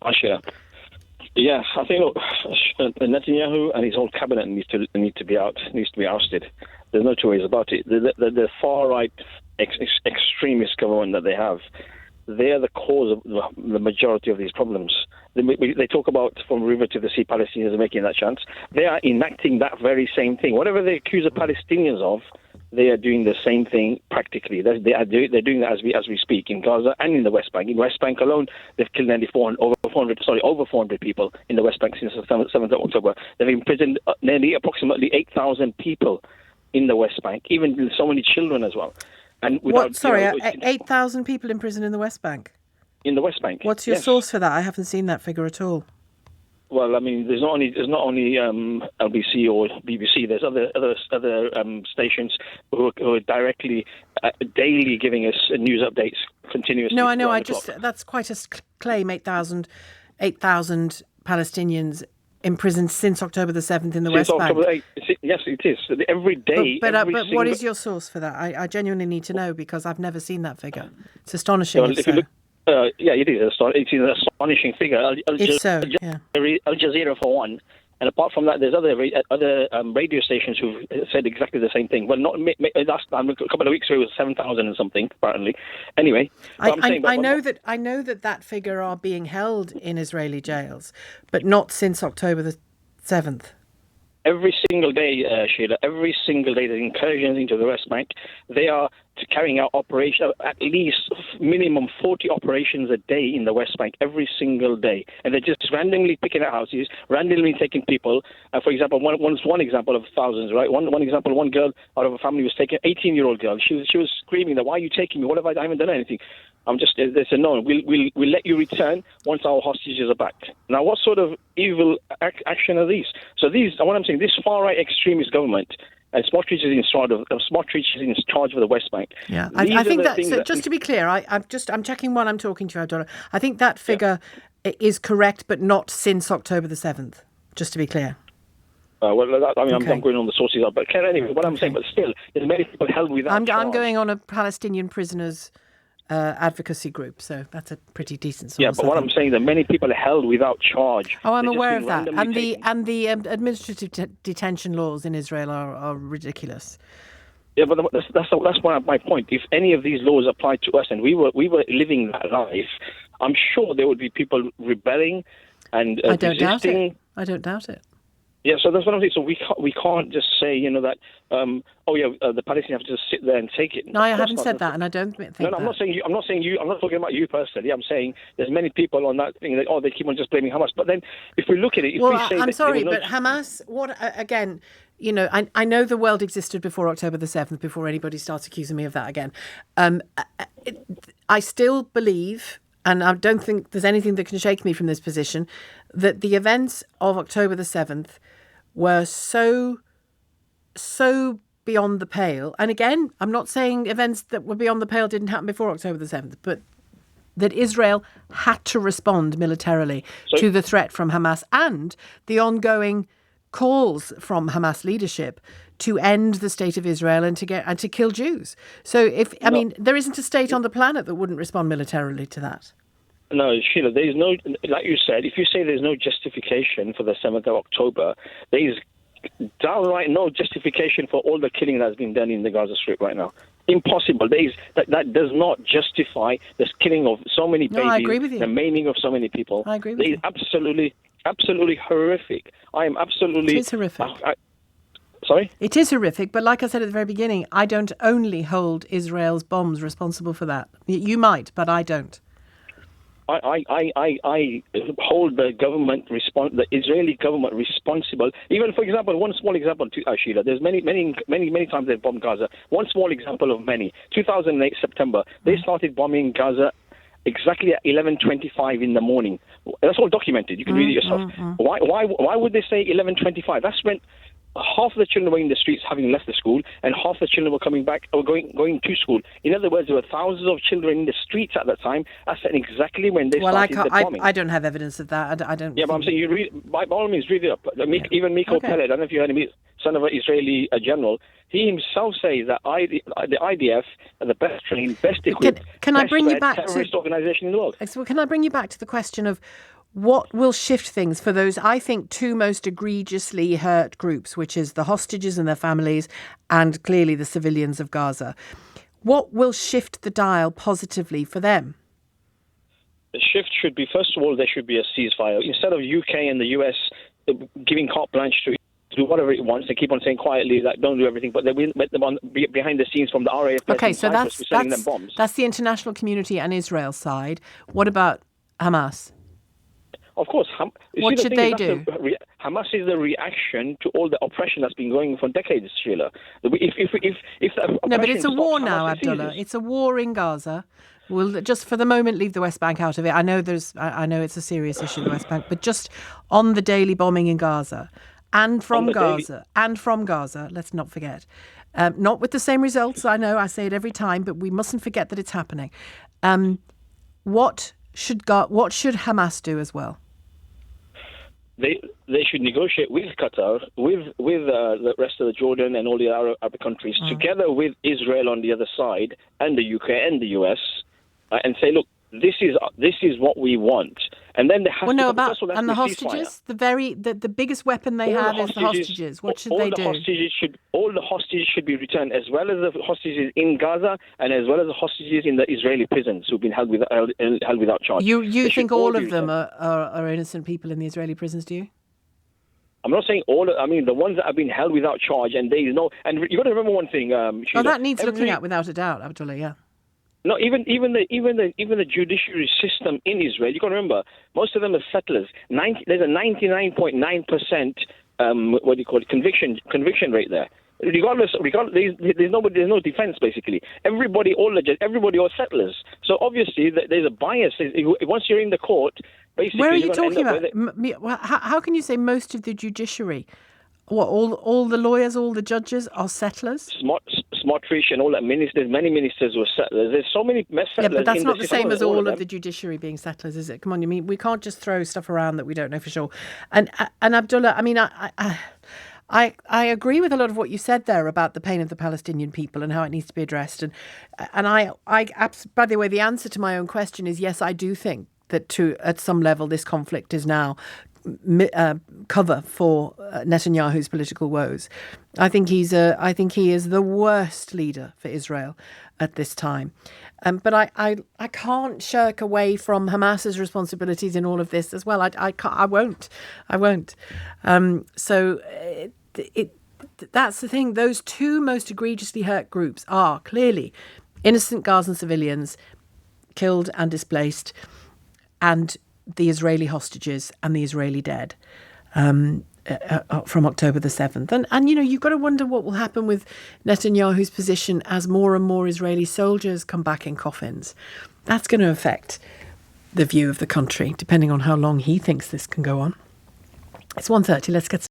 Ashira. Yeah, I think Netanyahu and his whole cabinet needs to be ousted. There's no two ways about it. The far right extremist government that they have, they are the cause of the majority of these problems. They talk about from river to the sea, Palestinians are making that chance. They are enacting that very same thing. Whatever they accuse the Palestinians of, they are doing the same thing practically. They're doing that as we speak in Gaza and in the West Bank. In West Bank alone, they've killed over 400 people in the West Bank since the 7th of October. They've imprisoned approximately 8,000 people in the West Bank, even so many children as well. And 8,000 people imprisoned in the West Bank? In the West Bank. What's your source for that? I haven't seen that figure at all. Well, I mean, there's not only LBC or BBC. There's other stations who are directly daily giving us news updates continuously. No, I know. That's quite a claim. 8,000 Palestinians imprisoned since October the 7th in the West Bank. Yes, it is. Every day. But what is your source for that? I genuinely need to know because I've never seen that figure. It's astonishing. Well, if you look, yeah, it is. It's an astonishing figure. Al Jazeera for one, and apart from that, there's other radio stations who've said exactly the same thing. Well, not last time, a couple of weeks ago, it was 7,000 and something apparently. Anyway, I know that figure are being held in Israeli jails, but not since October the 7th. Every single day, Sheila, every single day, the incursions into the West Bank, they are carrying out operations, at least minimum 40 operations a day in the West Bank, every single day. And they're just randomly picking out houses, randomly taking people. For example, one example of thousands, right? One example, one girl out of a family was taken, 18-year-old girl. She was screaming, "Why are you taking me? What have I haven't done anything." They said, "No, we'll let you return once our hostages are back." Now, what sort of evil action are these? So what I'm saying, this far-right extremist government, and Smotrich is in charge of the West Bank. Yeah, I think just to be clear, I'm checking while I'm talking to you, Abdollah. I think that figure is correct, but not since October the 7th. Just to be clear. I'm going on the sources, but anyway, what I'm saying, but still, there's many people held without charge. I'm going on a Palestinian prisoners advocacy group, so that's a pretty decent source. Yeah, but what I'm saying, that many people are held without charge. Oh, I'm aware of that. And the administrative detention laws in Israel are ridiculous. Yeah, but that's one of my point. If any of these laws applied to us and we were living that life, I'm sure there would be people rebelling and resisting. I don't doubt it. Yeah, so that's what I'm saying. So we can't just say, that, the Palestinians have to just sit there and take it. No, I haven't said that, and I don't think that. No, I'm not saying you. I'm not saying you. I'm not talking about you personally. I'm saying there's many people on that thing that they keep on just blaming Hamas. But then, if we look at it, I'm sorry, but Hamas. What again? I know the world existed before October the 7th. Before anybody starts accusing me of that again, I still believe. And I don't think there's anything that can shake me from this position, that the events of October the 7th were so beyond the pale. And again, I'm not saying events that were beyond the pale didn't happen before October the 7th, but that Israel had to respond militarily to the threat from Hamas and the ongoing calls from Hamas leadership to end the state of Israel and to kill Jews. So there isn't a state on the planet that wouldn't respond militarily to that. No, Sheila, there is no, like you said, if you say there's no justification for the 7th of October, there is downright no justification for all the killing that's been done in the Gaza Strip right now. Impossible. That does not justify the killing of so many babies, I agree with you. The maiming of so many people. I agree with you. It's absolutely horrific. I am absolutely... It is horrific. Sorry? It is horrific, but like I said at the very beginning, I don't only hold Israel's bombs responsible for that. You might, but I don't. I hold the Israeli government responsible. Even, for example, one small example, Sheila, there's many times they've bombed Gaza. One small example of many. 2008 September, they started bombing Gaza exactly at 11:25 in the morning. That's all documented. You can read it yourself. Why would they say 11:25? That's when half of the children were in the streets having left the school, and half the children were coming back or going to school. In other words, there were thousands of children in the streets at that time. That's exactly when they started the bombing. I don't have evidence of that. I don't. Yeah, but I'm saying you read. By all means, read it up. Even Miko Peled, I don't know if you heard him, son of an Israeli general. He himself says that the IDF are the best trained, best equipped, can I bring you back terrorist organization in the world. So can I bring you back to the question of What will shift things for those, I think, two most egregiously hurt groups, which is the hostages and their families and clearly the civilians of Gaza? What will shift the dial positively for them? The shift should be, first of all, there should be a ceasefire. Instead of UK and the US giving carte blanche to do whatever it wants, they keep on saying quietly that don't do everything, but they will let them on behind the scenes from the RAF. Okay, so that's the international community and Israel's side. What about Hamas? Of course. What should they do? Hamas is the reaction to all the oppression that's been going on for decades, Sheila. No, but it's a war now, Abdollah. It's a war in Gaza. We'll just for the moment leave the West Bank out of it. I know it's a serious issue, the West Bank, but just on the daily bombing in Gaza and from Gaza, let's not forget. Not with the same results, I know, I say it every time, but we mustn't forget that it's happening. What should Hamas do as well? They should negotiate with Qatar, with the rest of the Jordan and all the Arab countries, together with Israel on the other side, and the UK and the US, and say, look, this is what we want. And then they have and the hostages, the biggest weapon they have is the hostages. What should they do? All the hostages should be returned, as well as the hostages in Gaza and as well as the hostages in the Israeli prisons who've been held without charge. You think all of them are innocent people in the Israeli prisons, do you? I'm not saying all. I mean, the ones that have been held without charge, and there is no. And you got to remember one thing. Sheila, that needs looking at without a doubt, Abdullah. Yeah. No, even the judiciary system in Israel. You got to remember, most of them are settlers. There's a 99.9% conviction rate there. Regardless, there's no defense basically. Everybody are settlers. So obviously there's a bias. Once you're in the court, basically. Where are you talking about? How can you say most of the judiciary? What, all the lawyers, all the judges are settlers? Smotrich and all that ministers, many ministers were settlers. There's so many settlers. Yeah, but that's not the same as all of the judiciary being settlers, is it? Come on, you mean we can't just throw stuff around that we don't know for sure. And Abdullah, I mean, I agree with a lot of what you said there about the pain of the Palestinian people and how it needs to be addressed. And I by the way, the answer to my own question is yes, I do think that at some level this conflict is now cover for Netanyahu's political woes. I think he is the worst leader for Israel at this time. But I can't shirk away from Hamas's responsibilities in all of this as well. I won't. So that's the thing. Those two most egregiously hurt groups are clearly innocent Gazan civilians killed and displaced, and the Israeli hostages and the Israeli dead from October the 7th. And you've got to wonder what will happen with Netanyahu's position as more and more Israeli soldiers come back in coffins. That's going to affect the view of the country, depending on how long he thinks this can go on. It's 1:30. Let's get